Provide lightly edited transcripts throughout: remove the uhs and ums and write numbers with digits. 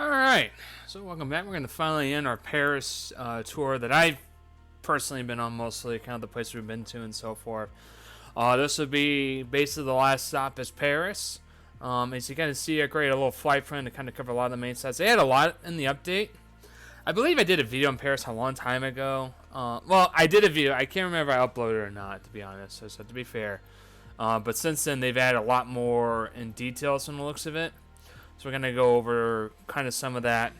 Alright, so welcome back. We're going to finally end our Paris tour that I've personally been on mostly, kind of the place we've been to and so forth. This will be basically the last stop is Paris. As you kind of see, I created a little flight plan to kind of cover a lot of the main sites. They had a lot in the update. I believe I did a video in Paris a long time ago. Well, I did a video. I can't remember if I uploaded it or not, to be honest. So to be fair. But since then, they've added a lot more in details from the looks of it. So we're going to go over kind of some of that.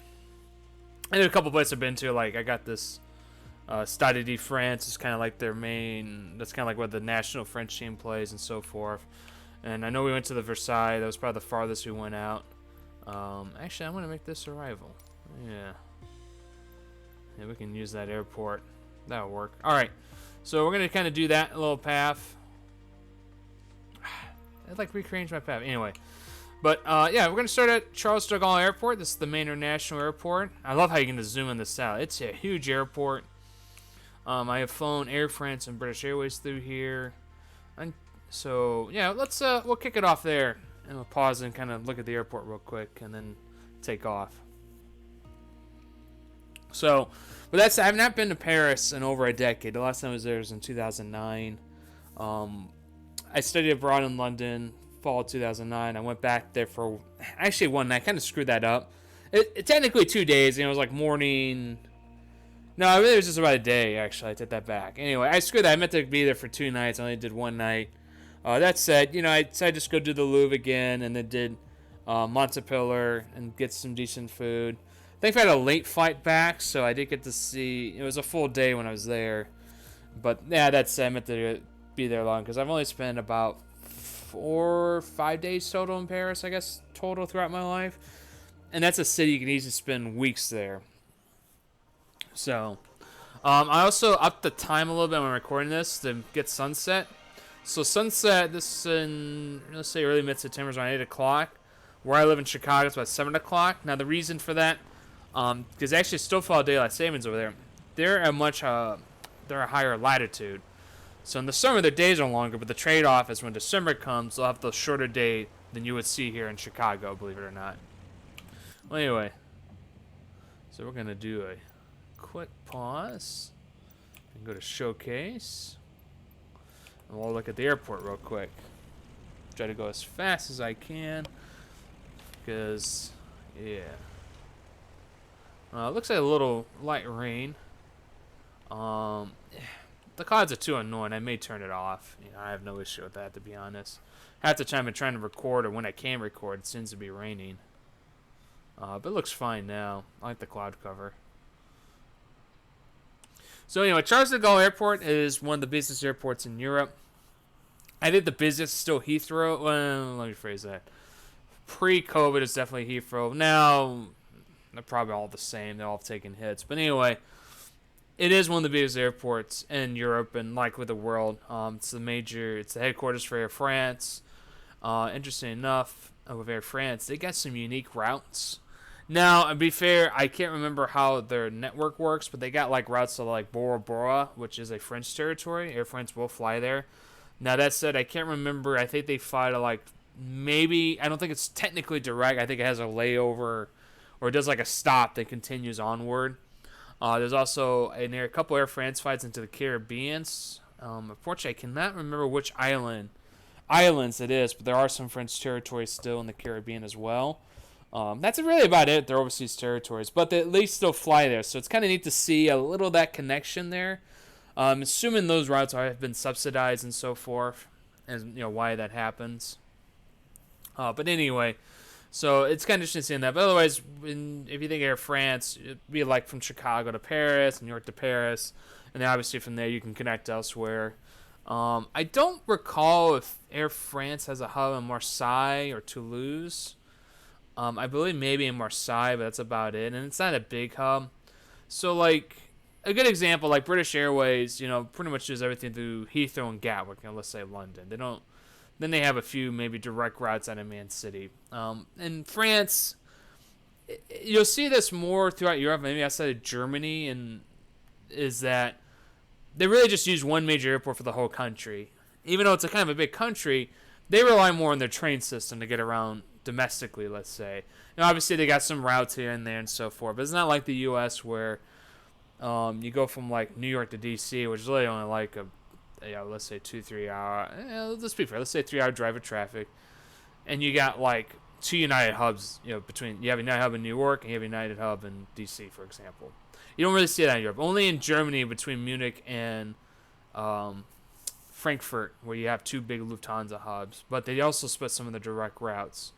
And there's a couple places I've been to. Like, I got this Stade de France. It's kind of like their main... That's kind of like where the national French team plays and so forth. And I know we went to the Versailles. That was probably the farthest we went out. Actually, I'm going to make this arrival. Yeah. Yeah, we can use that airport. That'll work. Alright. So we're going to kind of do that little path. I'd like rearrange my path. Anyway. But, yeah, we're going to start at Charles de Gaulle Airport. This is the main international airport. I love how you can just zoom in this out. It's a huge airport. I have flown Air France and British Airways through here. And so, yeah, let's, we'll kick it off there. And we'll pause and kind of look at the airport real quick and then take off. So, but that's, I've not been to Paris in over a decade. The last time I was there was in 2009. I studied abroad in London. Fall 2009. I went back there for actually one night. Kind of screwed that up. It technically 2 days. You know, it was like morning. No, it really was just about a day. Actually, I take that back. Anyway, I screwed that. I meant to be there for 2 nights. I only did one night. That said, you know, I decided to just go do the Louvre again, and then did Montpellier and get some decent food. I think I had a late flight back, so I did get to see. It was a full day when I was there, but yeah, that's I meant to be there long because I've only spent about 4 or 5 days total in Paris, I guess, total throughout my life. And that's a city you can easily spend weeks there. So, I also upped the time a little bit when I'm recording this to get sunset. So sunset, this is in, let's say early mid-September, is around 8 o'clock. Where I live in Chicago, it's about 7 o'clock. Now, the reason for that, because actually still follow daylight savings over there. They're a higher latitude. So in the summer, their days are longer, but the trade-off is when December comes, they'll have the shorter day than you would see here in Chicago, believe it or not. Well, anyway, so we're going to do a quick pause and go to Showcase. And we'll look at the airport real quick. Try to go as fast as I can because, yeah. It looks like a little light rain. The clouds are too annoying. I may turn it off. You know, I have no issue with that, to be honest. Half the time I'm trying to record, or when I can record, it seems to be raining. But it looks fine now. I like the cloud cover. So anyway, Charles de Gaulle Airport is one of the busiest airports in Europe. I think the busiest is still Heathrow. Well, let me phrase that. Pre-COVID, it's definitely Heathrow. Now, they're probably all the same. They're all taking hits. But anyway, it is one of the biggest airports in Europe and likely the world. It's the headquarters for Air France. Interesting enough, with Air France, they got some unique routes. Now, to be fair, I can't remember how their network works, but they got like routes to like Bora Bora, which is a French territory. Air France will fly there. Now, that said, I can't remember. I think they fly to like maybe, I don't think it's technically direct. I think it has a layover or it does like a stop that continues onward. There's also a couple Air France flights into the Caribbean. Unfortunately, I cannot remember which islands it is, but there are some French territories still in the Caribbean as well. That's really about it. They're overseas territories, but they at least still fly there, so it's kind of neat to see a little of that connection there. Assuming those routes have been subsidized and so forth, and you know why that happens. But anyway. So it's kind of interesting seeing that. But otherwise, if you think Air France, it'd be like from Chicago to Paris, New York to Paris, and then obviously from there you can connect elsewhere. I don't recall if Air France has a hub in Marseille or Toulouse. I believe maybe in Marseille, but that's about it. And it's not a big hub. So like a good example, like British Airways, you know, pretty much does everything through Heathrow and Gatwick, and let's say London. They don't. Then they have a few maybe direct routes out of Man City. In France, you'll see this more throughout Europe, maybe outside of Germany, and is that they really just use one major airport for the whole country. Even though it's a kind of a big country, they rely more on their train system to get around domestically, let's say. And obviously, they got some routes here and there and so forth, but it's not like the U.S. where you go from like New York to D.C., which is really only like let's say 2-3 hour. Let's be fair. Let's say 3 hour drive of traffic, and you got like two United hubs. Between you have a United hub in New York and you have a United hub in D.C., for example. You don't really see that in Europe. Only in Germany between Munich and Frankfurt, where you have two big Lufthansa hubs, but they also split some of the direct routes.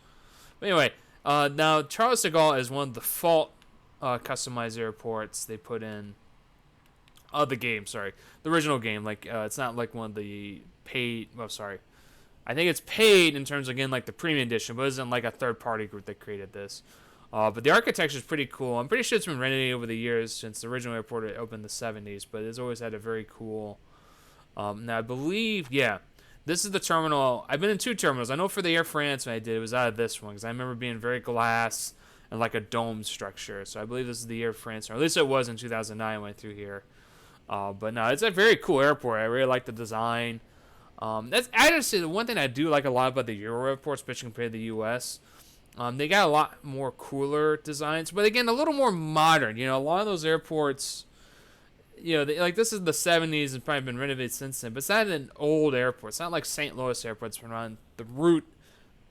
But anyway, now Charles de Gaulle is one of the default customized airports they put in the game. Sorry, the original game. Like it's not like one of the paid. Well, sorry, I think it's paid in terms of, again, like the premium edition, but it isn't like a third party group that created this. But the architecture is pretty cool. I'm pretty sure it's been renovated over the years since the original airport opened in the 70s, but it's always had a very cool. Now I believe, this is the terminal. I've been in two terminals. I know for the Air France when I did, it was out of this one because I remember being very glass and like a dome structure. So I believe this is the Air France, or at least it was in 2009 when I went through here. But no, it's a very cool airport. I really like the design. That's actually the one thing I do like a lot about the Euro airports, especially compared to the U.S. They got a lot more cooler designs, but again, a little more modern. A lot of those airports, like this is the 70s and probably been renovated since then, but it's not an old airport. It's not like St. Louis airport's been around. The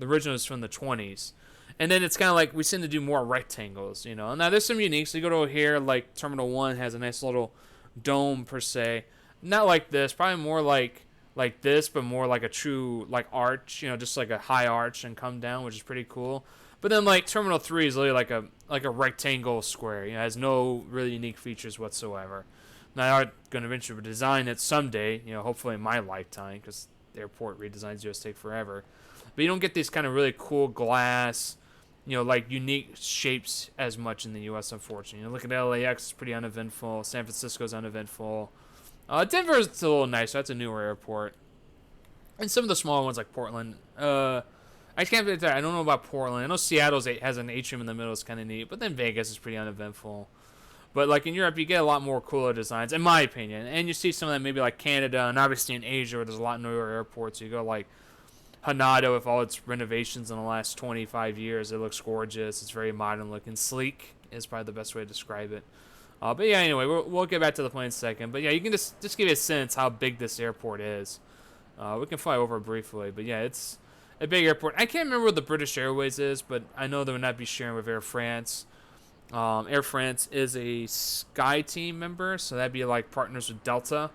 original is from the 20s. And then it's kind of like we seem to do more rectangles, Now there's some unique. So you go to here, like Terminal 1 has a nice little dome per se. Not like this, probably more like this, but more like a true like arch, just like a high arch and come down, which is pretty cool. But then like Terminal 3 is really like a rectangle square. It has no really unique features whatsoever. Now I'm going to eventually design it someday, hopefully in my lifetime, because the airport redesigns just take forever. But you don't get these kind of really cool glass, like unique shapes as much in the U.S. unfortunately. Look at LAX, it's pretty uneventful. San Francisco's uneventful. Denver's a little nicer. That's a newer airport. And some of the smaller ones like Portland. I can't. I don't know about Portland. I know Seattle has an atrium in the middle. It's kind of neat. But then Vegas is pretty uneventful. But like in Europe, you get a lot more cooler designs, in my opinion. And you see some of that maybe like Canada, and obviously in Asia where there's a lot newer airports. You go like Haneda with all its renovations in the last 25 years. It looks gorgeous. It's very modern looking. Sleek is probably the best way to describe it. But yeah, anyway, we'll get back to the plane in a second. But yeah, you can just give you a sense how big this airport is. We can fly over briefly, but yeah, it's a big airport. I can't remember what the British Airways is, but I know they would not be sharing with Air France. Air France is a SkyTeam member, so that'd be like partners with Delta.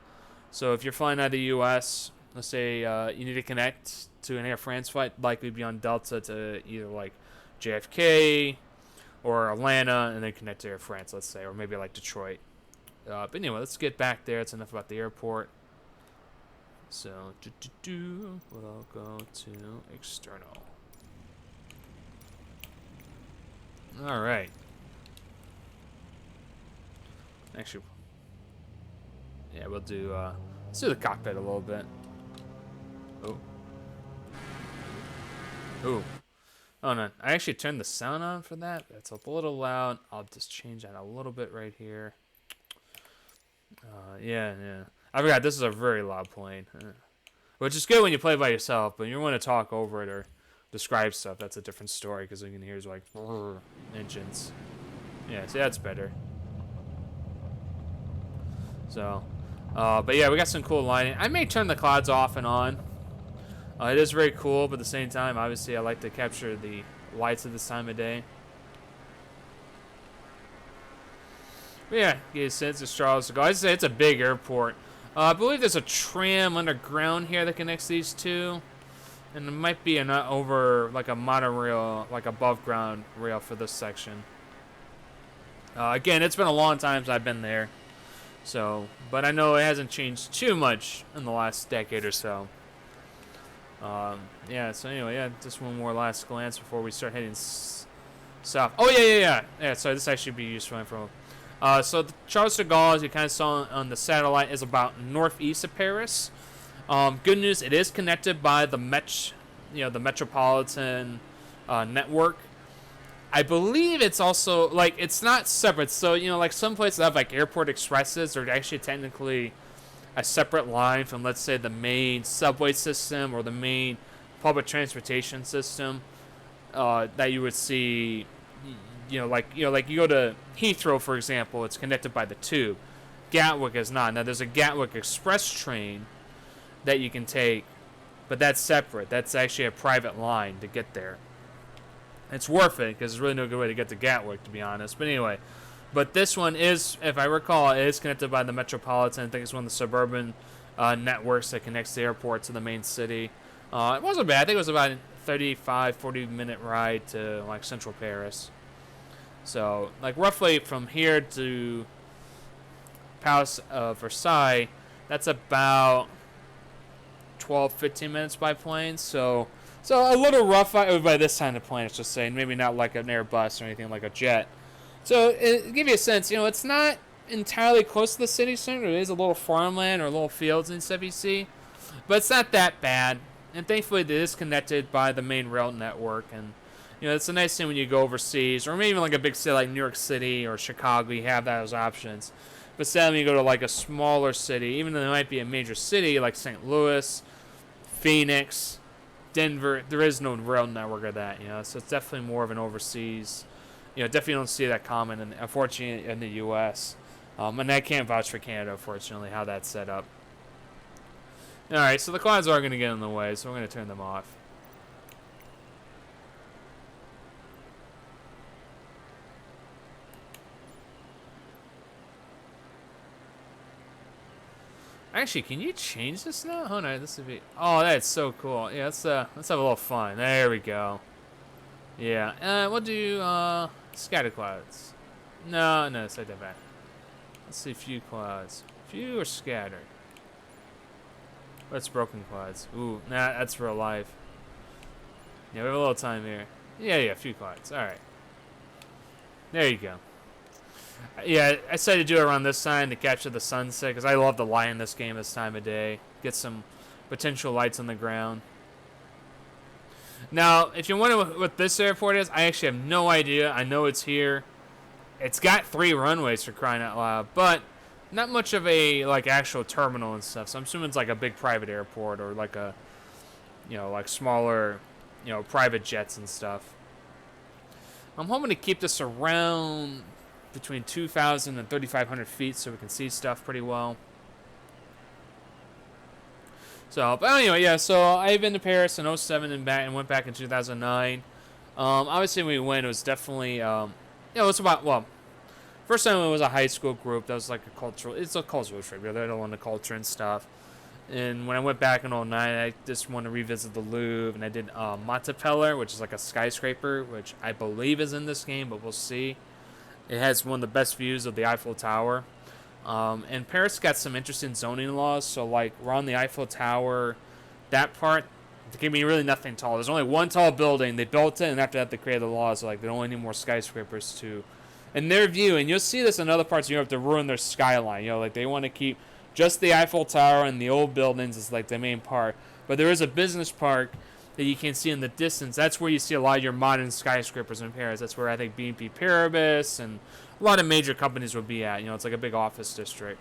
So if you're flying out of the U.S., let's say you need to connect to an Air France flight, likely be on Delta to either like JFK or Atlanta, and then connect to Air France, let's say, or maybe like Detroit. But anyway, let's get back there. It's enough about the airport. So, we'll go to external. All right. Actually, yeah, we'll do. Let's do the cockpit a little bit. Oh. Ooh. Oh no! I actually turned the sound on for that. That's a little loud. I'll just change that a little bit right here. Yeah. I forgot this is a very loud plane, which is good when you play by yourself. But you want to talk over it or describe stuff. That's a different story because you can hear like engines. Yeah, see that's better. So, but yeah, we got some cool lighting. I may turn the clouds off and on. It is very cool, but at the same time, obviously, I like to capture the lights at this time of day. But yeah, get a sense of Charles de Gaulle. I say it's a big airport. I believe there's a tram underground here that connects these two. And there might be an over, like a monorail, like above ground rail for this section. Again, it's been a long time since I've been there. So, but I know it hasn't changed too much in the last decade or so. Yeah, so anyway, yeah, just one more last glance before we start heading south. Oh, yeah. Yeah, so this actually be useful info. So the Charles de Gaulle, as you kind of saw on the satellite, is about northeast of Paris. Good news, it is connected by the the metropolitan network. I believe it's also, like, it's not separate. So, like some places have, like, airport expresses, or actually technically a separate line from, let's say, the main subway system or the main public transportation system. that you would see. Like you go to Heathrow, for example. It's connected by the tube. Gatwick is not. Now there's a Gatwick Express train that you can take, but that's separate. That's actually a private line to get there. It's worth it because there's really no good way to get to Gatwick, to be honest. But anyway, but this one is, if I recall, it is connected by the Metropolitan. I think it's one of the suburban networks that connects the airport to the main city. It wasn't bad. I think it was about a 35, 40-minute ride to like central Paris. So like roughly from here to Palace of Versailles, that's about 12, 15 minutes by plane. So a little rough by this time of plane, it's just saying. Maybe not like an Airbus or anything like a jet. So it give you a sense, it's not entirely close to the city center. It is a little farmland or little fields and stuff you see. But it's not that bad. And thankfully it is connected by the main rail network. And, it's a nice thing when you go overseas. Or maybe even like a big city like New York City or Chicago, you have those options. But sadly, when you go to like a smaller city, even though there might be a major city like St. Louis, Phoenix, Denver, there is no rail network of that, so it's definitely more of an overseas, definitely don't see that common, and unfortunately in the U.S., and I can't vouch for Canada, unfortunately, how that's set up. Alright, so the clouds are going to get in the way, so we're going to turn them off. Actually, can you change this now? Oh no, this would be. Oh, that's so cool. Yeah, let's have a little fun. There we go. Yeah, we'll do scatter clouds. No, let's take that back. Let's see, few clouds. Few or scattered. What's broken clouds? Ooh, nah, that's real life. Yeah, we have a little time here. Yeah, few clouds. All right. There you go. Yeah, I decided to do it around this time to capture the sunset because I love the light in this game this time of day. Get some potential lights on the ground. Now, if you're wondering what this airport is, I actually have no idea. I know it's here. It's got 3 runways for crying out loud, but not much of a like actual terminal and stuff. So I'm assuming it's like a big private airport or like a, like smaller, private jets and stuff. I'm hoping to keep this around between 2,000 and 3,500 feet so we can see stuff pretty well. So, but anyway, yeah, so I've been to Paris in 07 and went back in 2009. Obviously when we went, it was definitely, it's about, well, first time it was a high school group. That was like it's a cultural trip. They're there to learn the culture and stuff. And when I went back in 09, I just wanted to revisit the Louvre, and I did Montepeller, which is like a skyscraper, which I believe is in this game, but we'll see. It has one of the best views of the Eiffel Tower. And Paris got some interesting zoning laws. So, like, around the Eiffel Tower, that part, there can be really nothing tall. There's only one tall building. They built it, and after that, they created the laws. So, like, they don't want any more skyscrapers to, in their view, and you'll see this in other parts of Europe, to ruin their skyline. Like, they want to keep just the Eiffel Tower and the old buildings is, like, the main part. But there is a business park that you can see in the distance. That's where you see a lot of your modern skyscrapers in Paris. That's where I think BNP Paribas and a lot of major companies would be at. It's like a big office district.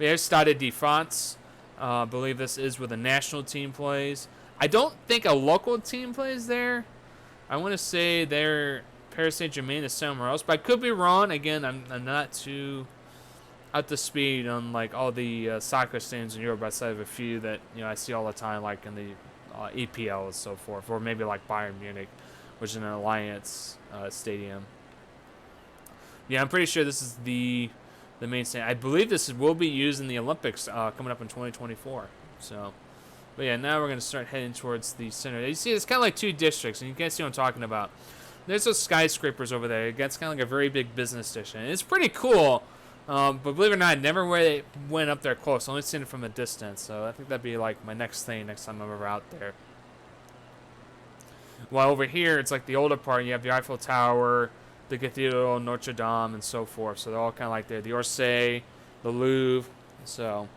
We have Stade de France. I believe this is where the national team plays. I don't think a local team plays there. I want to say they're Paris Saint-Germain is somewhere else, but I could be wrong. Again, I'm not too up to speed on like all the soccer stadiums in Europe outside of a few that I see all the time, like in the EPL and so forth, or maybe like Bayern Munich, which is an Alliance stadium. Yeah, I'm pretty sure this is the main stadium. I believe this will be used in the Olympics coming up in 2024. So, but yeah, now we're going to start heading towards the center. You see, it's kind of like 2 districts, and you can see what I'm talking about. There's those skyscrapers over there. It's kind of like a very big business district. And it's pretty cool, but believe it or not, I never really went up there close. I only seen it from a distance, so I think that'd be like my next thing next time I'm ever out there. While over here, it's like the older part. You have the Eiffel Tower, the Cathedral of Notre Dame, and so forth. So they're all kind of like there. The Orsay, the Louvre. So,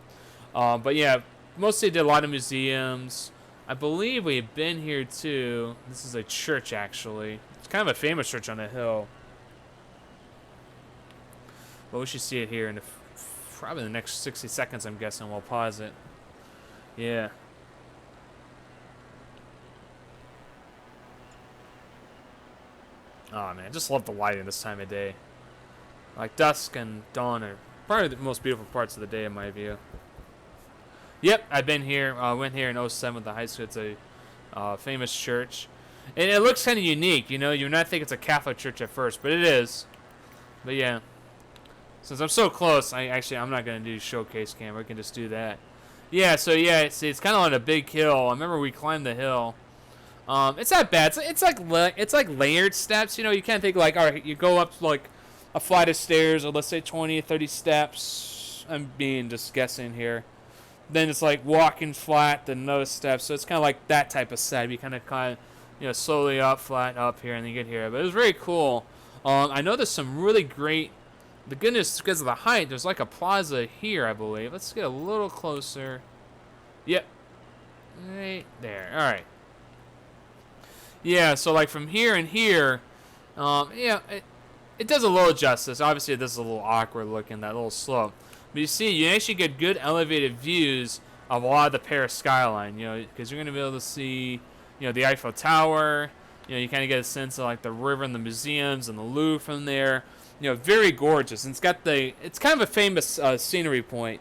but yeah, mostly did a lot of museums. I believe we've been here too. This is a church, actually. It's kind of a famous church on a hill. But we should see it here in probably the next 60 seconds, I'm guessing. We'll pause it. Yeah. Oh man, I just love the lighting this time of day. Like dusk and dawn are probably the most beautiful parts of the day in my view. Yep, I've been here. Went here in '07 with the high school. It's a famous church, and it looks kind of unique. You know, you're not think it's a Catholic church at first, but it is. But yeah, since I'm so close, I'm not gonna do showcase cam. We can just do that. Yeah, so yeah, it's kind of on a big hill. I remember we climbed the hill. It's not bad. It's like layered steps. You know, you can't think like, all right, you go up like a flight of stairs, or let's say 20, 30 steps. I'm being just guessing here. Then it's like walking flat, then another step. So it's kind of like that type of set. You kind of, you know, slowly up, flat, up here, and then you get here. But it was very cool. I know there's some really great. The goodness, because of the height, there's like a plaza here, I believe. Let's get a little closer. Yep. Right there. All right. Yeah, so like from here and here, yeah, it does a little justice. Obviously, this is a little awkward looking, that little slope. But you see, you actually get good elevated views of a lot of the Paris skyline, you know, because you're going to be able to see, you know, the Eiffel Tower. You know, you kind of get a sense of like the river and the museums and the Louvre from there. You know, very gorgeous. And it's kind of a famous scenery point.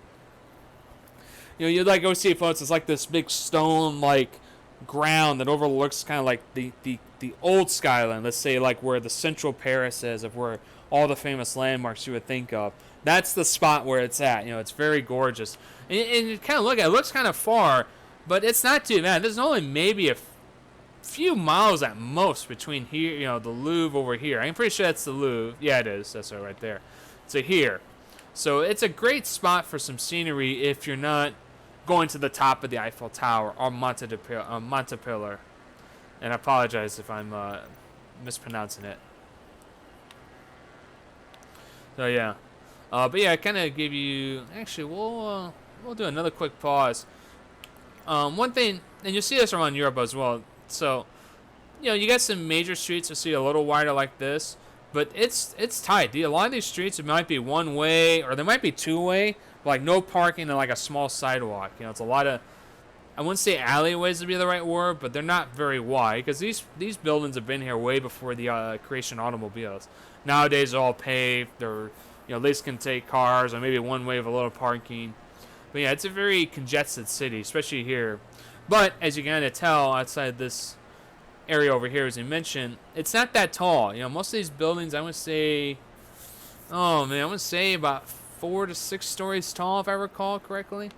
You know, you like go see photos. It's like this big stone like ground that overlooks kind of like the old skyline. Let's say like where the central Paris is, of where all the famous landmarks you would think of. That's the spot where it's at. You know, it's very gorgeous. And you kind of look at it, it looks kind of far, but it's not too bad. There's only maybe a few miles at most between here, you know, the Louvre over here. I'm pretty sure that's the Louvre. Yeah, it is. That's right there. So here. So it's a great spot for some scenery if you're not going to the top of the Eiffel Tower or Montepillar. And I apologize if I'm mispronouncing it. So yeah. But yeah, I kind of gave you. Actually, we'll do another quick pause. One thing, and you'll see this around Europe as well. So, you know, you got some major streets you'll see a little wider like this, but it's tight. A lot of these streets, it might be one way or there might be two way, like no parking and like a small sidewalk. You know, it's a lot of. I wouldn't say alleyways would be the right word, but they're not very wide because these buildings have been here way before the creation of automobiles. Nowadays, they're all paved. They're you know, at least can take cars or maybe one way with a little parking. But yeah, it's a very congested city, especially here. But as you can kind of tell, outside this area over here, as you mentioned, it's not that tall. You know, most of these buildings, I would say, oh man, I would say about 4 to 6 stories tall, if I recall correctly.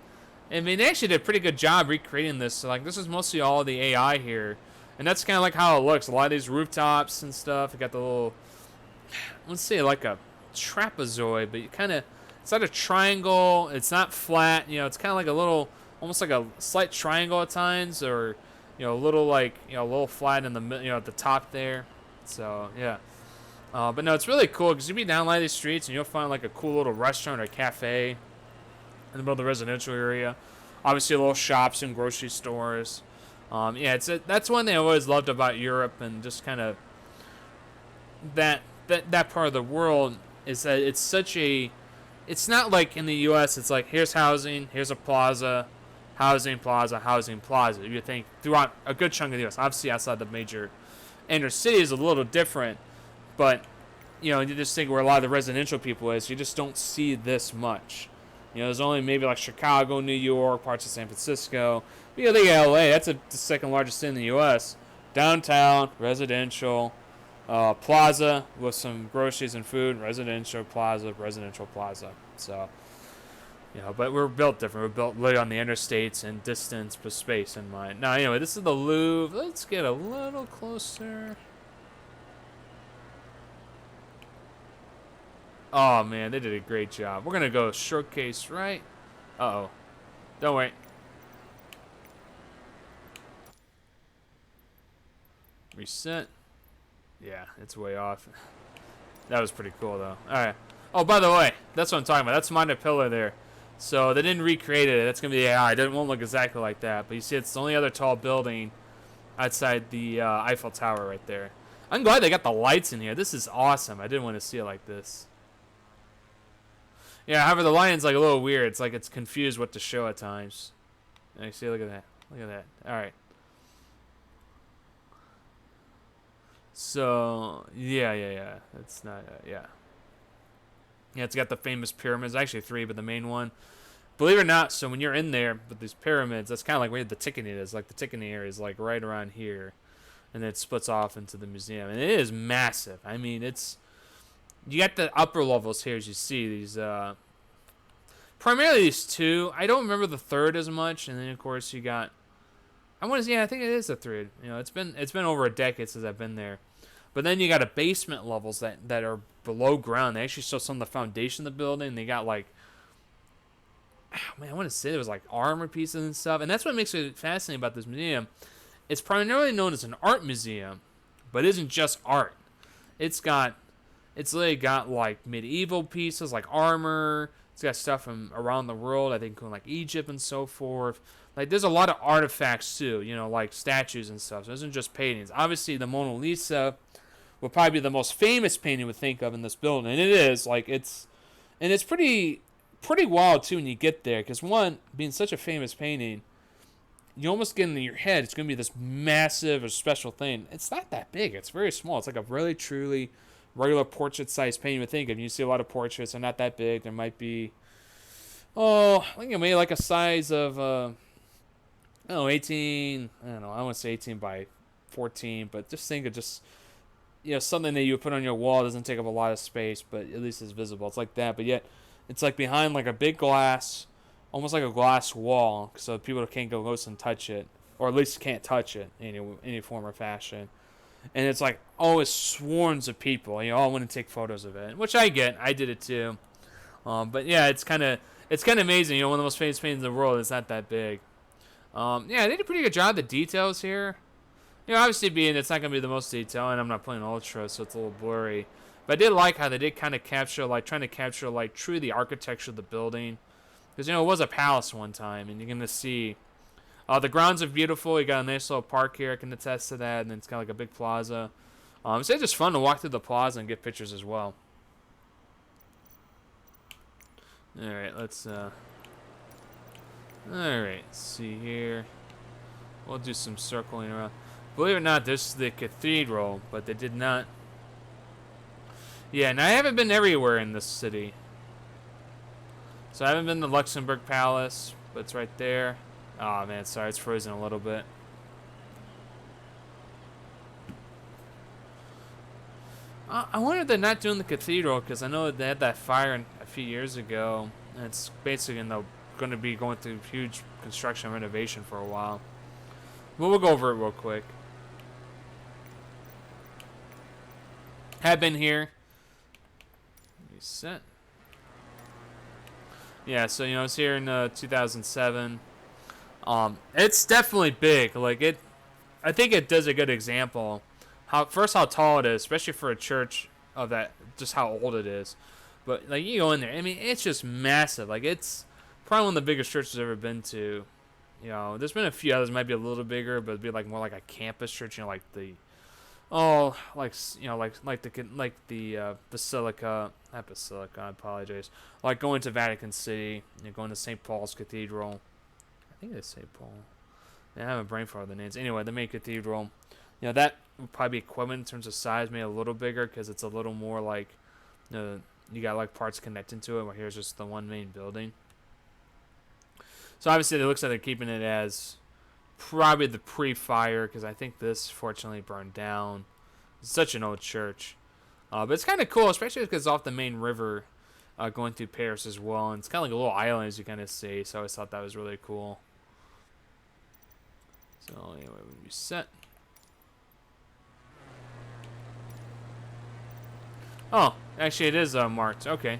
I mean, they actually did a pretty good job recreating this. So, like, this is mostly all the AI here, and that's kind of like how it looks. A lot of these rooftops and stuff. You got the little, let's say, like a trapezoid, but you kind of, it's not a triangle, it's not flat, you know, it's kind of like a little, almost like a slight triangle at times, or you know, a little like, you know, a little flat in the, you know, at the top there. So yeah, but no, it's really cool because you'll be down like these streets and you'll find like a cool little restaurant or cafe in the middle of the residential area. Obviously, little shops and grocery stores. Yeah, that's one thing I always loved about Europe and just kind of that part of the world. Is that it's such a, it's not like in the U.S. It's like here's housing, here's a plaza, housing, plaza, housing, plaza. You think throughout a good chunk of the U.S. Obviously outside the major inner city is a little different, but you know, you just think where a lot of the residential people is, you just don't see this much. You know, there's only maybe like Chicago, New York, parts of San Francisco. You know, the LA, that's the second largest city in the U.S. Downtown, residential. Plaza with some groceries and food, residential plaza. So, you know, but we're built different. We're built literally on the interstates and distance with space in mind. Now, anyway, this is the Louvre. Let's get a little closer. Oh, man, they did a great job. We're going to go showcase, right? Uh-oh. Don't worry. Reset. Yeah, it's way off. That was pretty cool, though. All right. Oh, by the way, that's what I'm talking about. That's Montepillar there. So they didn't recreate it. That's going to be AI. It won't look exactly like that. But you see, it's the only other tall building outside the Eiffel Tower right there. I'm glad they got the lights in here. This is awesome. I didn't want to see it like this. Yeah, however, the lighting's like a little weird. It's like it's confused what to show at times. And you see, look at that. Look at that. All right. So yeah. It's not yeah. Yeah, it's got the famous pyramids. Actually, three, but the main one. Believe it or not, so when you're in there with these pyramids, that's kind of like where the ticketing is. Like the ticketing area is like right around here, and then it splits off into the museum, and it is massive. I mean, it's you got the upper levels here, as you see these. Primarily these two. I don't remember the third as much, and then of course you got. I want to say, yeah, I think it is the third. You know, it's been over a decade since I've been there. But then you got a basement levels that are below ground. They actually show some of the foundation of the building. They got like, oh man, I want to say there was like armor pieces and stuff. And that's what makes it fascinating about this museum. It's primarily known as an art museum, but it isn't just art. It's got, it's literally got like medieval pieces like armor. It's got stuff from around the world. I think like Egypt and so forth. Like there's a lot of artifacts too. You know, like statues and stuff. So it isn't just paintings. Obviously, the Mona Lisa will probably be the most famous painting we think of in this building, and it is like it's pretty wild too when you get there, because one, being such a famous painting, you almost get into your head it's gonna be this massive or special thing. It's not that big. It's very small. It's like a really truly regular portrait size painting you would think of. You see a lot of portraits, they're not that big. There might be I think maybe like a size of I don't know 18. I don't know. I want to say 18 by 14, but just think of just something that you put on your wall doesn't take up a lot of space, but at least it's visible. It's like that, but yet it's like behind like a big glass, almost like a glass wall, so people can't go close and touch it, or at least can't touch it in any form or fashion. And it's like always swarms of people, all want to take photos of it, which I get. I did it too. But yeah, it's kind of amazing. One of the most famous paintings in the world. It's not that big. Yeah, they did a pretty good job of the details here. Obviously being it's not going to be the most detail, and I'm not playing Ultra, so it's a little blurry. But I did like how they did kind of capture, like, trying to capture, like, truly the architecture of the building. Because, it was a palace one time, and you're going to see... the grounds are beautiful. You got a nice little park here. I can attest to that, and then it's got, like, a big plaza. So it's just fun to walk through the plaza and get pictures as well. Alright, let's see here. We'll do some circling around. Believe it or not, this is the cathedral, but they did not... Yeah, and I haven't been everywhere in this city. So I haven't been to Luxembourg Palace, but it's right there. Oh man, sorry, it's frozen a little bit. I wonder if they're not doing the cathedral, because I know they had that fire a few years ago, and it's basically going to be going through huge construction and renovation for a while. But we'll go over it real quick. Have been here. Reset. Yeah, so it's here in 2007. It's definitely big. Like it, I think it does a good example. How tall it is, especially for a church of that, just how old it is. But like you go in there, I mean, it's just massive. Like it's probably one of the biggest churches I've ever been to. There's been a few others might be a little bigger, but it'd be like more like a campus church. Like the the Basilica, not Basilica, I apologize. Like going to Vatican City, going to St. Paul's Cathedral. I think it's St. Paul. I have a brain for all the names. Anyway, the main cathedral. That would probably be equivalent in terms of size, maybe a little bigger because it's a little more like, you got like parts connected to it. Where here's just the one main building. So obviously it looks like they're keeping it as probably the pre-fire, because I think this fortunately burned down. It's such an old church. But it's kind of cool, especially because it's off the main river going through Paris as well. And it's kind of like a little island, as you kind of see. So I always thought that was really cool. So anyway, we reset. Oh, actually it is marked. Okay.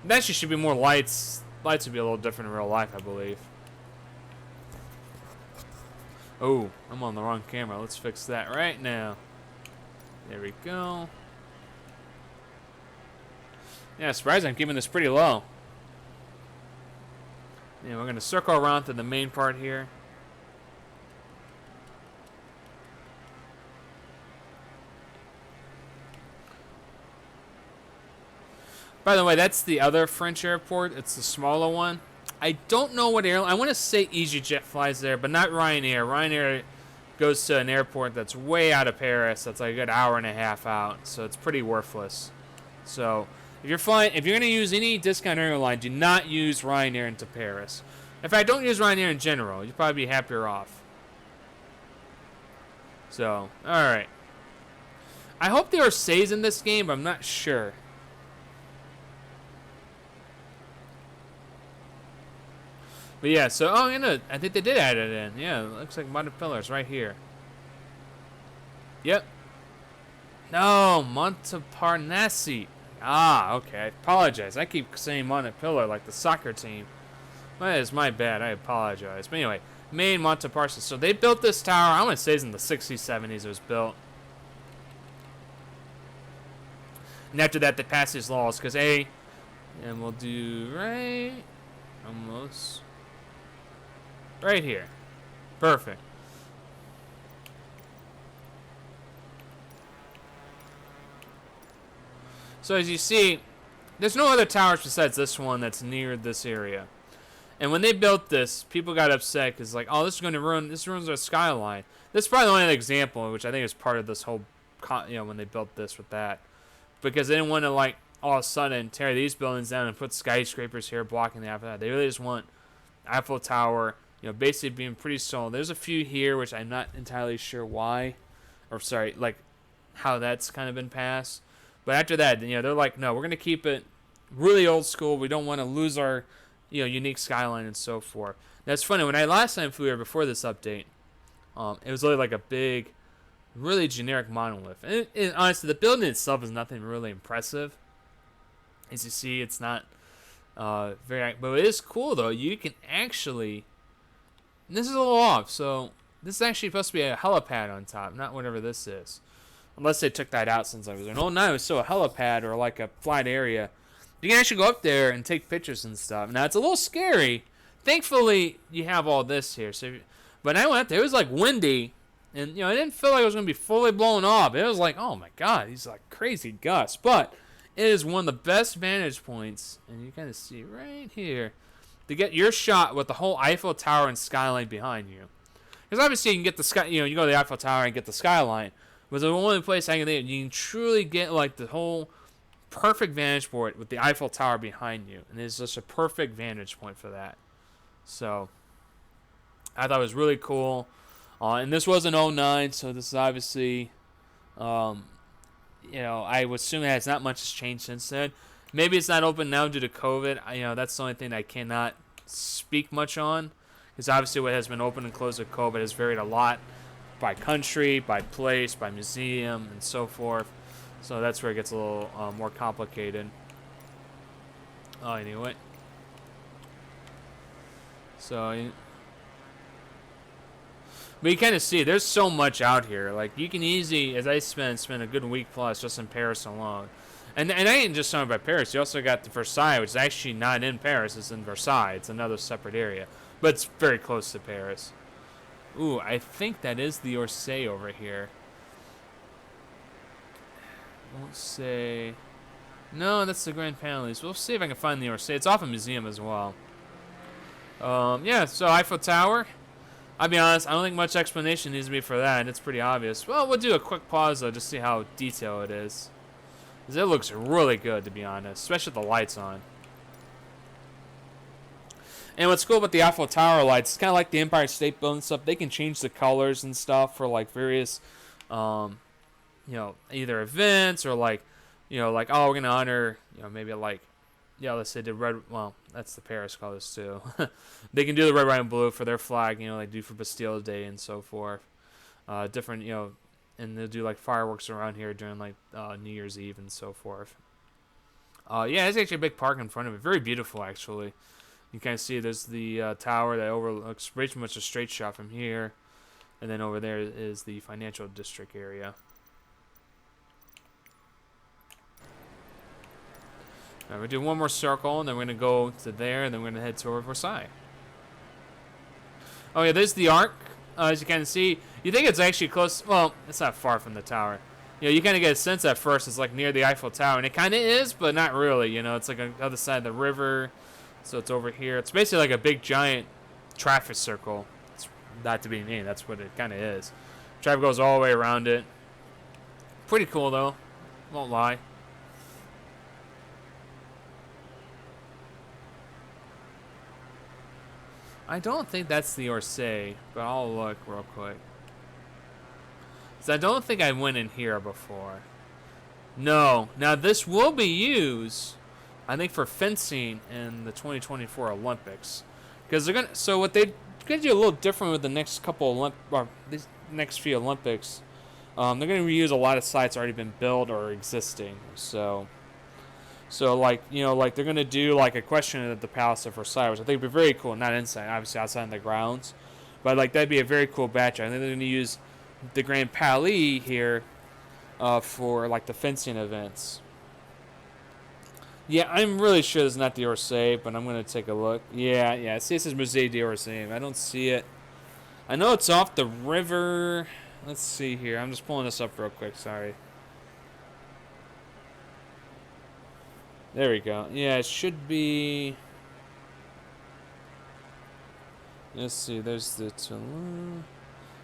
That actually should be more lights. Lights would be a little different in real life, I believe. Oh, I'm on the wrong camera. Let's fix that right now. There we go. Yeah, surprising. I'm keeping this pretty low. Yeah, we're going to circle around to the main part here. By the way, that's the other French airport. It's the smaller one. I don't know what airline. I want to say EasyJet flies there, but not Ryanair. Ryanair goes to an airport that's way out of Paris. That's like a good hour and a half out, so it's pretty worthless. So if you're going to use any discount airline, do not use Ryanair into Paris. In fact, don't use Ryanair in general. You'll probably be happier off. So, all right. I hope there are saves in this game, but I'm not sure. But yeah, so I think they did add it in. Yeah, it looks like Montpellier right here. Yep. No, Montparnasse. Ah, okay. I apologize. I keep saying Montpellier like the soccer team. That is my bad. I apologize. But anyway, main Montparnasse. So they built this tower. I want to say it's in the 60s, 70s it was built. And after that, they passed these laws because and we'll do right, almost right here. Perfect. So as you see, there's no other towers besides this one that's near this area. And when they built this, people got upset because like, oh, this ruins our skyline. This is probably the only example, which I think is part of this whole, when they built this with that. Because they didn't want to like all of a sudden tear these buildings down and put skyscrapers here blocking the Eiffel Tower. They really just want Eiffel Tower, basically being pretty solid. There's a few here which I'm not entirely sure why, or sorry, like how that's kind of been passed. But after that, they're like, no, we're gonna keep it really old school. We don't want to lose our, unique skyline and so forth. That's funny. When I last time flew here before this update, it was really like a big, really generic monolith. And honestly, the building itself is nothing really impressive. As you see, it's not very, but it is cool though. You can actually, this is a little off. So this is actually supposed to be a helipad on top, not whatever this is. Unless they took that out since I was there. Oh no, it's still a helipad or like a flat area. You can actually go up there and take pictures and stuff. Now it's a little scary. Thankfully, you have all this here. But I went up there. It was like windy. And, I didn't feel like it was going to be fully blown off. It was like, oh my God, these like crazy gusts. But it is one of the best vantage points. And you kind of see right here to get your shot with the whole Eiffel Tower and skyline behind you. Because obviously you can get the sky, you go to the Eiffel Tower and get the skyline. But the only place you can truly get like the whole perfect vantage point with the Eiffel Tower behind you. And it's just a perfect vantage point for that. So I thought it was really cool. And this was an 09, so this is obviously, I would assume that not much has changed since then. Maybe it's not open now due to COVID. That's the only thing I cannot speak much on. Because obviously what has been open and closed with COVID has varied a lot by country, by place, by museum, and so forth. So that's where it gets a little more complicated. Anyway. So, but you kind of see, there's so much out here. Like, you can easily, as I spend a good week plus just in Paris alone. And I ain't just talking about Paris. You also got the Versailles, which is actually not in Paris. It's in Versailles. It's another separate area. But it's very close to Paris. Ooh, I think that is the Orsay over here. Won't say. No, that's the Grand Palais. We'll see if I can find the Orsay. It's off a museum as well. Yeah, so Eiffel Tower. I'll be honest, I don't think much explanation needs to be for that, and it's pretty obvious. Well, we'll do a quick pause, though, just to see how detailed it is. Because it looks really good, to be honest, especially with the lights on. And what's cool about the Eiffel Tower lights, it's kind of like the Empire State Building stuff. They can change the colors and stuff for, like, various, either events or, like, like, oh, we're going to honor, maybe, like, let's say the red, well, that's the Paris colors, too. They can do the red, white, and blue for their flag, like do for Bastille Day and so forth. Different, and they'll do, like, fireworks around here during, like, New Year's Eve and so forth. Yeah, there's actually a big park in front of it. Very beautiful, actually. You kind of see there's the tower that overlooks pretty much a straight shot from here. And then over there is the financial district area. Now we're going to do one more circle, and then we're going to go to there, and then we're going to head toward Versailles. Oh, yeah, there's the Arc. As you kind of see, you think it's actually close. Well, it's not far from the tower. You kind of get a sense at first it's like near the Eiffel Tower, and it kind of is, but not really. It's like on the other side of the river. So it's over here. It's basically like a big, giant traffic circle. It's not to be mean. That's what it kind of is. Drive goes all the way around it. Pretty cool though. Won't lie. I don't think that's the Orsay, but I'll look real quick. So I don't think I went in here before. No. Now this will be used, I think, for fencing in the 2024 Olympics, because they're gonna. So what they're gonna do a little different with the next couple or these next few Olympics. They're gonna reuse a lot of sites already been built or existing. So like, like they're gonna do like a question at the Palace of Versailles, which I think would be very cool. Not inside, obviously outside in the grounds, but like that'd be a very cool batch. I think they're gonna use the Grand Palais here for like the fencing events. Yeah, I'm really sure it's not the Orsay, but I'm gonna take a look. Yeah. See, this is Musée d'Orsay. I don't see it. I know it's off the river. Let's see here. I'm just pulling this up real quick. Sorry. There we go. Yeah, it should be. Let's see. There's the Toulouse.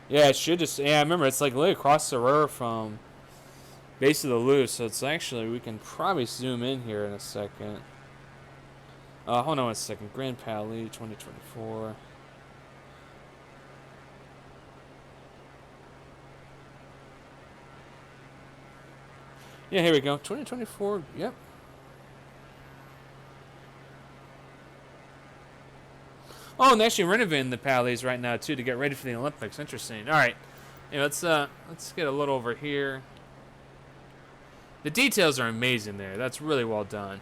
Yeah, it should just. Yeah, I remember it's like literally across the river from base of the Louvre. So it's actually, we can probably zoom in here in a second. Hold on a second. Grand Palais 2024. Yeah, here we go. 2024. Yep. Oh, and they're actually renovating the Palais right now too to get ready for the Olympics. Interesting. All right, let's get a little over here. The details are amazing there. That's really well done.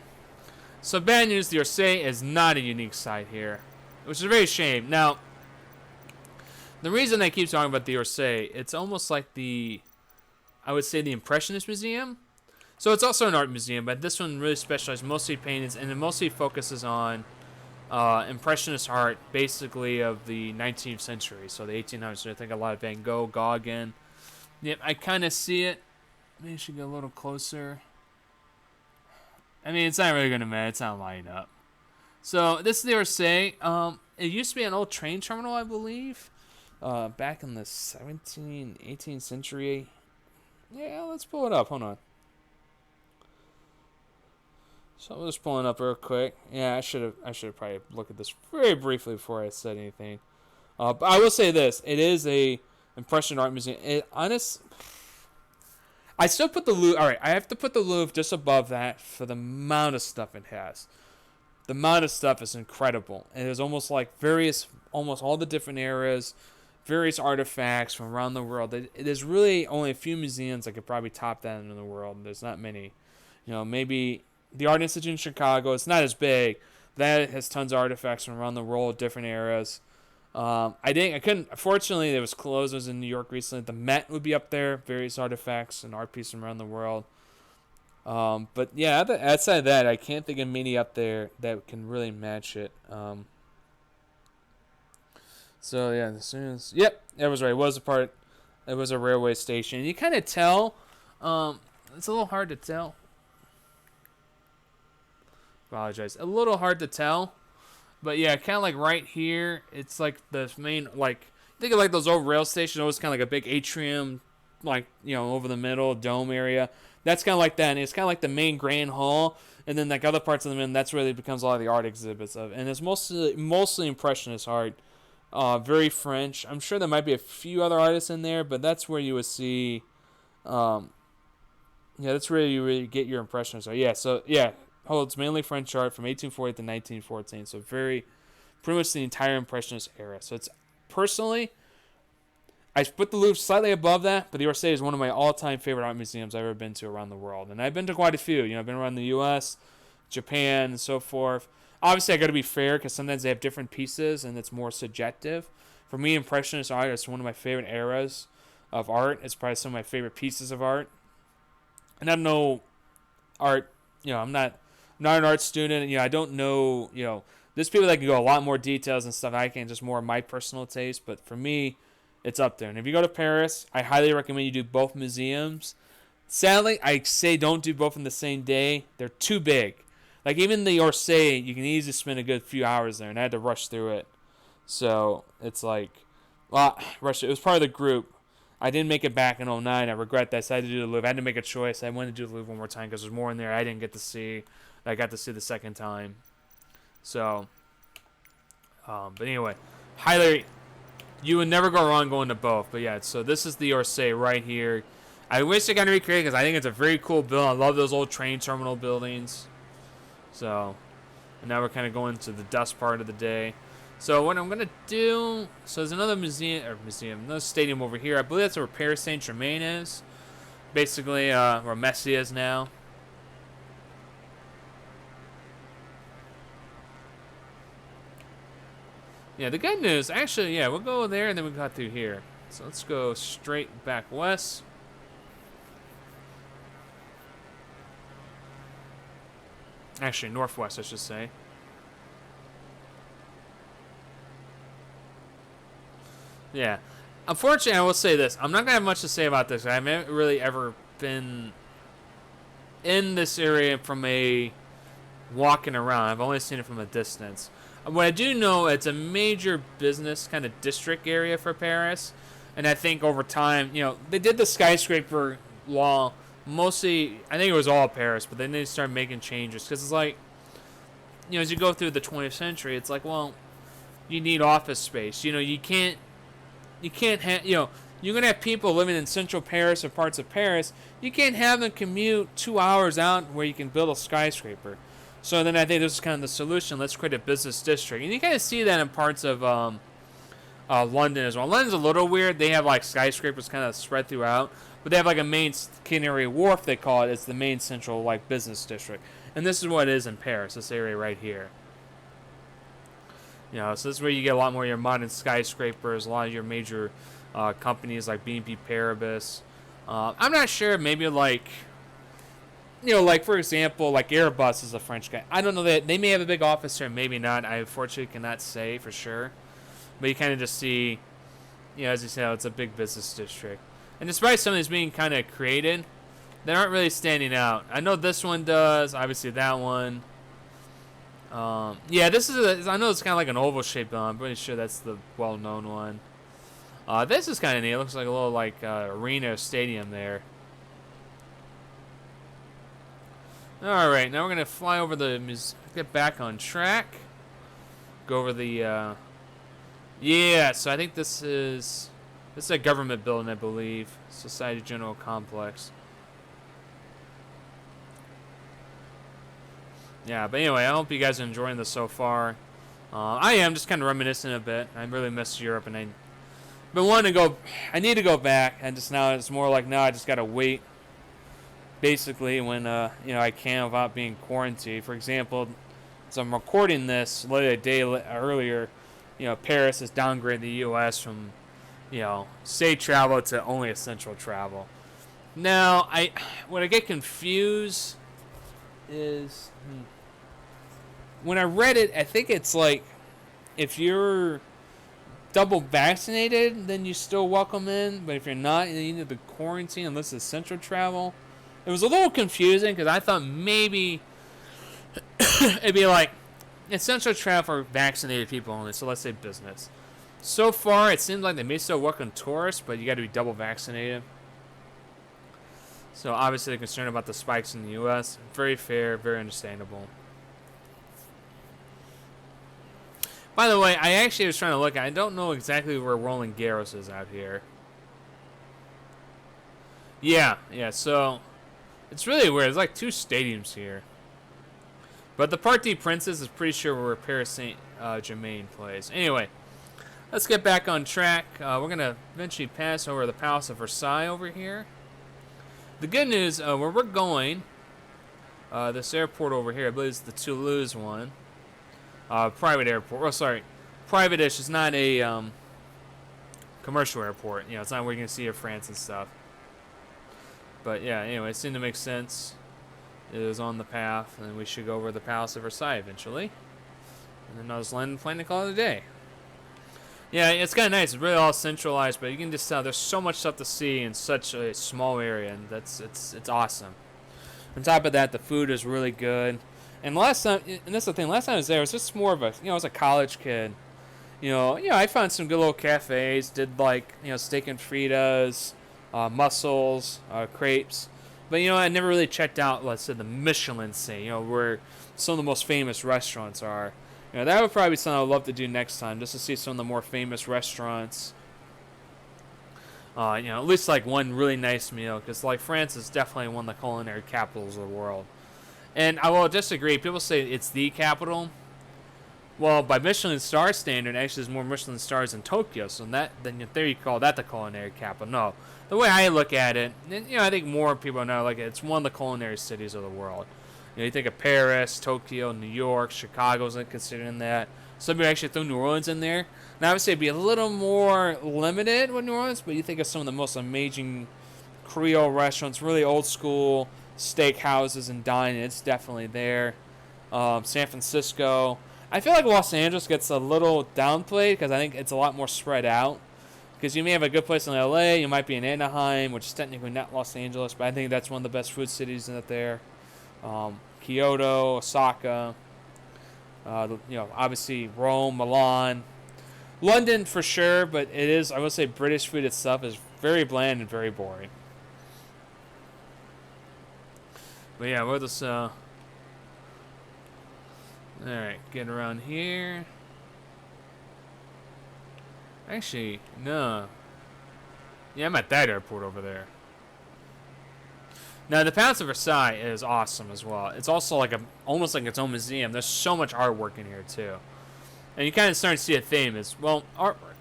So bad news: the Orsay is not a unique site here, which is a very shame. Now, the reason I keep talking about the Orsay, it's almost like I would say the Impressionist Museum. So it's also an art museum, but this one really specializes mostly paintings, and it mostly focuses on Impressionist art, basically of the 19th century, so the 1800s. I think a lot of Van Gogh, Gauguin. Yep, I kind of see it. Maybe I should get a little closer. I mean, it's not really going to matter. It's not lining up. So this is the Orsay. It used to be an old train terminal, I believe, back in the 18th century. Yeah, let's pull it up. Hold on. So I'm just pulling up real quick. Yeah, I should have probably looked at this very briefly before I said anything. But I will say this: it is a Impression art museum. I still put the Louvre. All right, I have to put the Louvre just above that for the amount of stuff it has. The amount of stuff is incredible. It is almost like almost all the different eras, various artifacts from around the world. There's really only a few museums that could probably top that in the world. There's not many. Maybe the Art Institute in Chicago. It's not as big. That has tons of artifacts from around the world, different eras. I couldn't. Unfortunately, it was closed. I was in New York recently. The Met would be up there. Various artifacts and art pieces from around the world. But yeah, outside of that, I can't think of many up there that can really match it. So yeah, as soon as that was right. It was a railway station. You kind of tell. It's a little hard to tell. Apologize. A little hard to tell. But yeah, kind of like right here, it's like the main, like, think of like those old rail stations, always kind of like a big atrium, like, over the middle, dome area. That's kind of like that, and it's kind of like the main grand hall, and then like other parts of the middle, that's where it becomes a lot of the art exhibits of, and it's mostly Impressionist art, very French. I'm sure there might be a few other artists in there, but that's where you would see, that's where you really get your Impressionist art. Holds mainly French art from 1840 to 1914, so pretty much the entire Impressionist era. So it's personally, I put the Louvre slightly above that, but the Orsay is one of my all-time favorite art museums I've ever been to around the world, and I've been to quite a few. I've been around the U.S., Japan, and so forth. Obviously, I got to be fair because sometimes they have different pieces, and it's more subjective. For me, Impressionist art is one of my favorite eras of art. It's probably some of my favorite pieces of art, and I don't know art. I'm not an art student. I don't know. There's people that can go a lot more details and stuff. I can just more my personal taste. But for me, it's up there. And if you go to Paris, I highly recommend you do both museums. Sadly, I say don't do both in the same day. They're too big. Like even the Orsay, you can easily spend a good few hours there, and I had to rush through it. So it's like, rush it. It was part of the group. I didn't make it back in '09. I regret that. So I had to do the Louvre. I had to make a choice. I wanted to do the Louvre one more time because there's more in there I didn't get to see. I got to see the second time. So, but anyway, highly, you would never go wrong going to both. But yeah, so this is the Orsay right here. I wish they got to recreate it because I think it's a very cool building. I love those old train terminal buildings. So, and now we're kind of going to the dust part of the day. So what I'm going to do, so there's another another stadium over here. I believe that's where Paris Saint-Germain is. Basically, where Messi is now. Yeah, the good news, actually, yeah, we'll go there and then we'll cut through here. So let's go straight back west. Actually, northwest, I should say. Yeah. Unfortunately, I will say this. I'm not going to have much to say about this. I haven't really ever been in this area from a walking around. I've only seen it from a distance. What I do know, it's a major business kind of district area for Paris. And I think over time, you know, they did the skyscraper law mostly, I think it was all Paris, but then they started making changes. Because it's like, you know, as you go through the 20th century, it's like, well, you need office space. You know, you can't have, you know, you're going to have people living in central Paris or parts of Paris. You can't have them commute 2 hours out where you can build a skyscraper. So then I think this is kind of the solution. Let's create a business district. And you kind of see that in parts of London as well. London's a little weird. They have like skyscrapers kind of spread throughout. But they have like a main Canary Wharf, they call it. It's the main central like business district. And this is what it is in Paris, this area right here. You know, so this is where you get a lot more of your modern skyscrapers, a lot of your major companies like BNP Paribas. I'm not sure, maybe like, you know, like for example, like Airbus is a French guy. I don't know, that they may have a big office here, maybe not. I unfortunately cannot say for sure. But you kind of just see, you know, as you said, it's a big business district. And despite some of these being kind of created, they aren't really standing out. I know this one does, obviously that one. Yeah, this is I know it's kind of like an oval-shaped one. I'm pretty sure that's the well-known one. This is kind of neat. It looks like a little like arena or stadium there. All right, now we're gonna fly over get back on track. Go over the. Yeah, so I think this is a government building, I believe. Society General Complex. Yeah, but anyway, I hope you guys are enjoying this so far. I am just kind of reminiscing a bit. I really miss Europe, and I've been wanting to go. I need to go back, and just now it's more like now I just gotta wait. Basically, when you know, I can without being quarantined. For example, as I'm recording this, literally a day earlier, you know, Paris has downgraded the U.S. from, you know, safe travel to only essential travel. Now, when I get confused is when I read it, I think it's like if you're double vaccinated, then you still welcome in, but if you're not, then you need to quarantine unless it's essential travel. It was a little confusing because I thought maybe it'd be like essential travel for vaccinated people only, so let's say business. So far, it seems like they may still work on tourists, but you got to be double vaccinated. So obviously they're concerned about the spikes in the U.S. Very fair, very understandable. By the way, I actually was trying to look. I don't know exactly where Roland Garros is out here. Yeah. So it's really weird. There's like two stadiums here. But the Parc des Princes is pretty sure where Paris Saint-Germain plays. Anyway, let's get back on track. We're going to eventually pass over the Palace of Versailles over here. The good news, where we're going, this airport over here, I believe it's the Toulouse one. Private airport. Oh, sorry. Private-ish. It's not a commercial airport. You know, it's not where you're going to see Air France and stuff. But yeah, anyway, it seemed to make sense. It was on the path, and we should go over the Palace of Versailles eventually. And then I'll just land the plane and call it a day. Yeah, it's kind of nice. It's really all centralized, but you can just tell there's so much stuff to see in such a small area, and it's awesome. On top of that, the food is really good. And last time, and that's the thing, last time I was there, it was just more of a, you know, I was a college kid. I found some good little cafes. Did like steak and fritas, mussels, crepes. But I never really checked out, let's say, the Michelin scene. Where some of the most famous restaurants are. That would probably be something I'd love to do next time, just to see some of the more famous restaurants. At least like one really nice meal, because like France is definitely one of the culinary capitals of the world. And I will disagree. People say it's the capital. Well, by Michelin star standard, actually, there's more Michelin stars in Tokyo, so then in theory you call that the culinary capital. No, the way I look at it, and I think more people know, like it's one of the culinary cities of the world. You think of Paris, Tokyo, New York, Chicago's considered in that. Some people actually throw New Orleans in there. Now, I would say it'd be a little more limited with New Orleans, but you think of some of the most amazing Creole restaurants, really old school steak houses and dining. It's definitely there. San Francisco. I feel like Los Angeles gets a little downplayed because I think it's a lot more spread out. Because you may have a good place in LA, you might be in Anaheim, which is technically not Los Angeles, but I think that's one of the best food cities out there. Kyoto, Osaka, obviously Rome, Milan, London for sure, but it is, I would say, British food itself is very bland and very boring. But yeah, we'll just, alright, get around here. Actually, no. Yeah, I'm at that airport over there. Now, the Palace of Versailles is awesome as well. It's also like almost like its own museum. There's so much artwork in here, too. And you kind of start to see a theme is, well, artwork.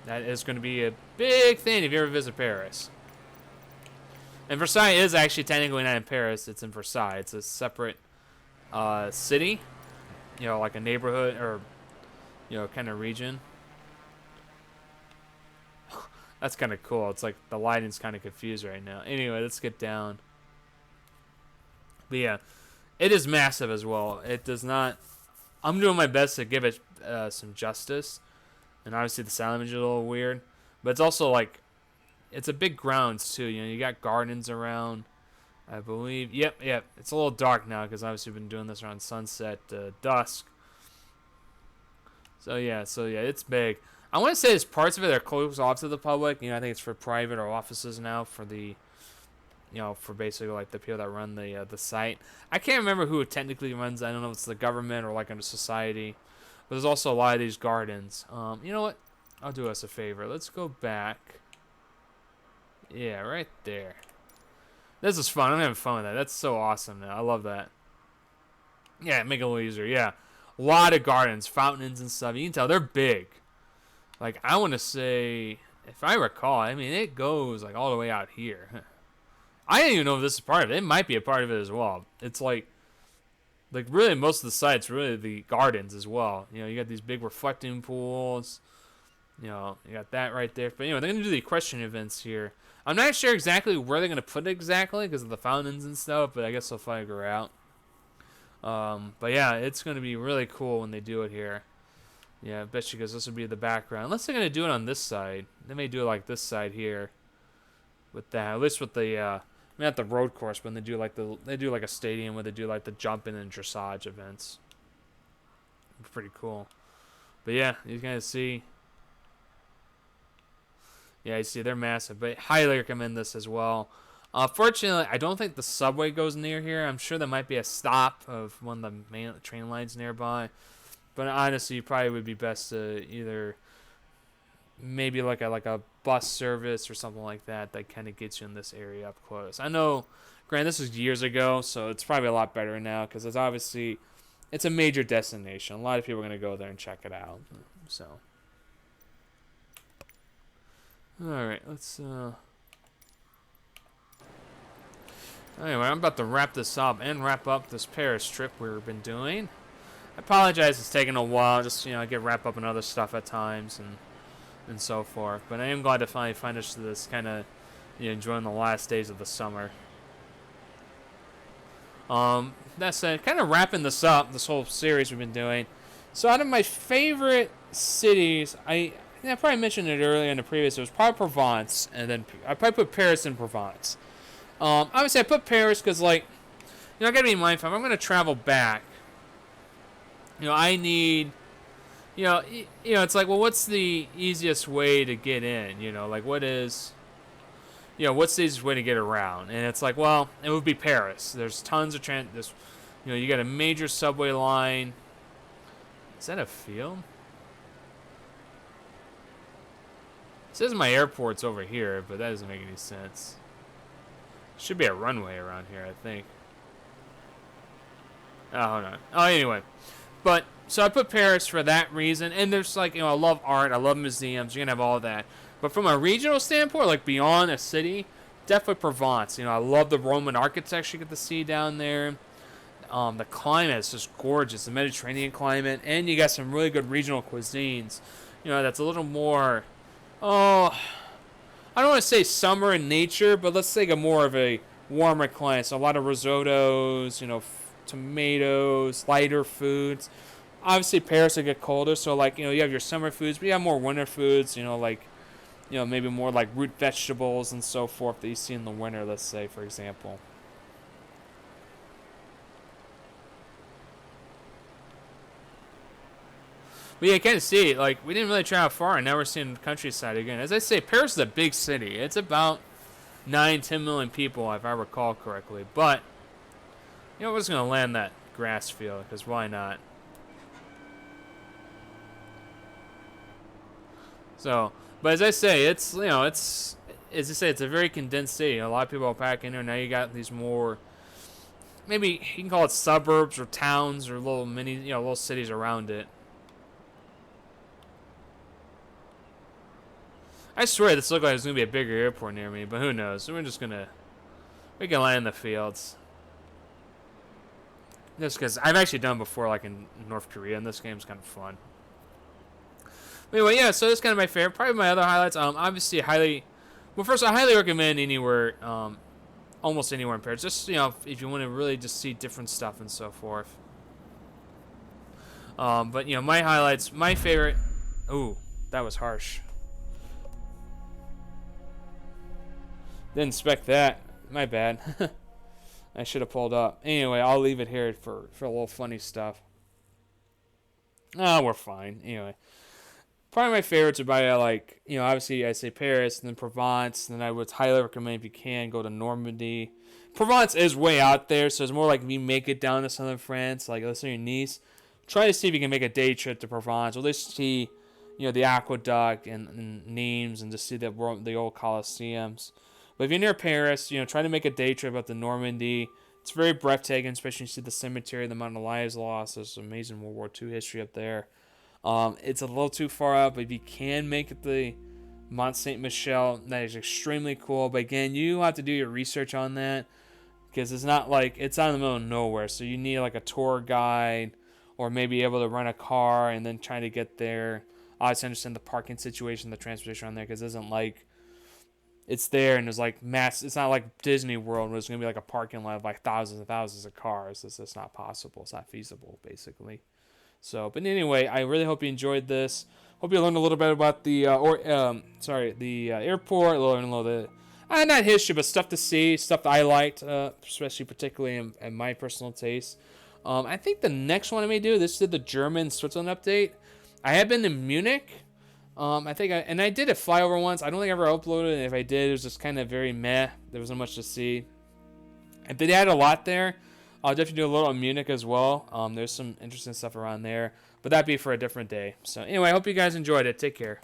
That is going to be a big thing if you ever visit Paris. And Versailles is actually technically not in Paris. It's in Versailles. It's a separate city. Like a neighborhood or, kind of region. That's kind of cool. It's like the lighting's kind of confused right now. Anyway, let's get down. But yeah, it is massive as well. It does not... I'm doing my best to give it some justice. And obviously the sound image is a little weird. But it's also like... It's a big grounds too. You got gardens around. I believe... Yep. It's a little dark now because obviously we've been doing this around sunset, dusk. So yeah, it's big. I want to say there's parts of it that are closed off to the public. I think it's for private or offices now for the... for basically like the people that run the site. I can't remember who it technically runs. I don't know if it's the government or like under society. But there's also a lot of these gardens. You know what? I'll do us a favor. Let's go back. Yeah, right there. This is fun. I'm having fun with that. That's so awesome now. I love that. Yeah, make it a little easier. Yeah. A lot of gardens, fountains and stuff. You can tell they're big. Like, I want to say, if I recall, I mean, it goes like all the way out here. I didn't even know if this is part of it. It might be a part of it as well. It's like really most of the sites, really the gardens as well. You got these big reflecting pools. You got that right there. But anyway, they're going to do the equestrian events here. I'm not sure exactly where they're going to put it exactly because of the fountains and stuff, but I guess they'll figure out. But yeah, it's going to be really cool when they do it here. Yeah, I bet you because this would be the background. Unless they're going to do it on this side. They may do it like this side here. With that, at least with the, not the road course, but they do like a stadium where they do like the jumping and dressage events. Pretty cool. But yeah, you guys see. Yeah, you see, they're massive. But highly recommend this as well. Fortunately, I don't think the subway goes near here. I'm sure there might be a stop of one of the main train lines nearby. But honestly, you probably would be best to either maybe like a bus service or something like that kind of gets you in this area up close. I know, granted, this was years ago, so it's probably a lot better now because it's a major destination. A lot of people are going to go there and check it out. So, all right, let's. Anyway, I'm about to wrap this up and wrap up this Paris trip we've been doing. I apologize, it's taking a while. Just I get wrap up on other stuff at times and so forth. But I am glad to finally finish this kind of enjoying the last days of the summer. That's kind of wrapping this up. This whole series we've been doing. So out of my favorite cities, I probably mentioned it earlier in the previous. It was probably Provence, and then I probably put Paris and Provence. Obviously I put Paris because I gotta be mindful. If I'm gonna travel back. I need, It's like, well, what's the easiest way to get in? Like what's the easiest way to get around? And it's like, well, it would be Paris. There's tons of you got a major subway line. Is that a field? It says my airport's over here, but that doesn't make any sense. Should be a runway around here, I think. Oh, hold on. Oh, anyway. But, so I put Paris for that reason. And there's like, I love art. I love museums. You're going to have all that. But from a regional standpoint, like beyond a city, definitely Provence. I love the Roman architecture you get to see down there. The climate is just gorgeous. The Mediterranean climate. And you got some really good regional cuisines. That's a little more... Oh, I don't want to say summer in nature, but let's take a more of a warmer climate. So a lot of risottos, tomatoes, lighter foods. Obviously, Paris will get colder, so like you have your summer foods, but you have more winter foods. Maybe more like root vegetables and so forth that you see in the winter. Let's say, for example. But yeah, you kind of see it. Like, we didn't really travel far, and now we're seeing the countryside again. As I say, Paris is a big city. It's about 9-10 million people, if I recall correctly. But, we're just going to land that grass field, because why not? So, but as I say, it's a very condensed city. A lot of people are packing there. Now you got these more, maybe you can call it suburbs or towns or little mini, little cities around it. I swear this looked like there's going to be a bigger airport near me, but who knows? So we can land in the fields. Just because I've actually done before, like in North Korea, and this game's kind of fun. But anyway, yeah, so that's kind of my favorite. Probably my other highlights, obviously I highly recommend anywhere, almost anywhere in Paris. Just, if you want to really just see different stuff and so forth. But, my highlights, my favorite, ooh, that was harsh. Didn't expect that. My bad. I should have pulled up. Anyway, I'll leave it here for a little funny stuff. Oh, we're fine. Anyway. Probably my favorites are by, obviously I say Paris, and then Provence. And then I would highly recommend, if you can, go to Normandy. Provence is way out there, so it's more like if you make it down to southern France, like let's say your Nice. Try to see if you can make a day trip to Provence. Or at least see, the aqueduct and Nimes, and just see the old Colosseums. But if you're near Paris, try to make a day trip up to Normandy. It's very breathtaking, especially when you see the cemetery, the amount of lives lost. There's amazing World War II history up there. It's a little too far up, but if you can make it the Mont Saint Michel, that is extremely cool. But again, you have to do your research on that, because it's not like it's out in the middle of nowhere. So you need like a tour guide, or maybe able to rent a car and then try to get there. Obviously, understand the parking situation, the transportation on there, because it isn't like it's there and there's like mass. It's not like Disney World where it's gonna be like a parking lot of like thousands and thousands of cars. It's just not possible. It's not feasible, basically. So, but anyway, I really hope you enjoyed this. Hope you learned a little bit about the airport. Learned a little not history, but stuff to see, stuff that I liked, especially particularly in my personal taste. I think the next one I may do. This did the German Switzerland update. I have been to Munich. I did a flyover once. I don't think I ever uploaded it. If I did, it was just kind of very meh. There wasn't much to see. If they had a lot there, I'll definitely do a little on Munich as well. There's some interesting stuff around there. But that'd be for a different day. So anyway, I hope you guys enjoyed it. Take care.